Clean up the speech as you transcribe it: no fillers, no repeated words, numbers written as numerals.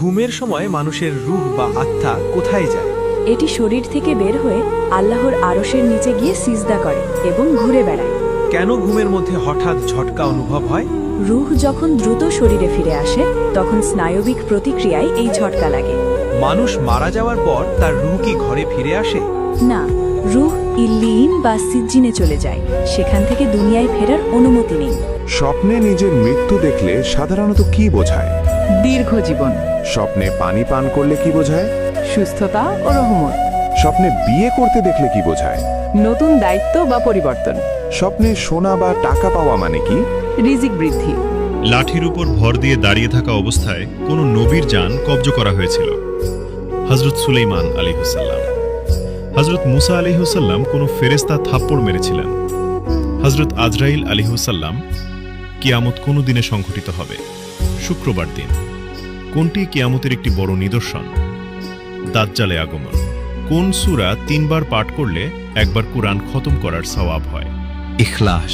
ঘুমের সময় মানুষের রূহ বা আত্মা কোথায় যায়? এটি শরীর থেকে বের হয়ে আল্লাহর আরশের নিচে গিয়ে সিজদা করে এবং ঘুরে বেড়ায়। কেন ঘুমের মধ্যে হঠাৎ ঝটকা অনুভব হয়? রূহ যখন দ্রুত শরীরে ফিরে আসে তখন স্নায়বিক প্রতিক্রিয়ায় এই ঝটকা লাগে। মানুষ মারা যাওয়ার পর তার রূহ কি ঘরে ফিরে আসে? না, রূহ ইল্লিয়িন বা সিজ্জিনে চলে যায়। সেখান থেকে দুনিয়ায় ফেরার অনুমতি নেই। স্বপ্নে নিজের মৃত্যু দেখলে সাধারণত কি বোঝায়? দীর্ঘ জীবন, স্বপ্নে পানি পান করলে কি বোঝায়? সুস্থতা ও রহমত, স্বপ্নে বিয়ে করতে দেখলে কি বোঝায়? নতুন দায়িত্ব বা পরিবর্তন, স্বপ্নে সোনা বা টাকা পাওয়া মানে কি? রিজিক বৃদ্ধি। লাঠির উপর ভর দিয়ে দাঁড়িয়ে থাকা অবস্থায় কোনো নবীর জান কব্জ করা হয়েছিল, হজরত সুলাইমান আলাইহিসসালাম। হজরত মুসা আলাইহিসসালাম কোনো ফেরেশতা থাপ্পড় মেরেছিলেন। হজরত আজরাইল আলাইহিসসালাম। কিয়ামত কোনো দিনে সংঘটিত হবে? শুক্রবার দিন। কোনটি কিয়ামতের একটি বড় নিদর্শন? দাজ্জালে আগমন। কোন সূরা 3 বার পাঠ করলে একবার কুরআন খতম করার সওয়াব হয়? ইখলাস।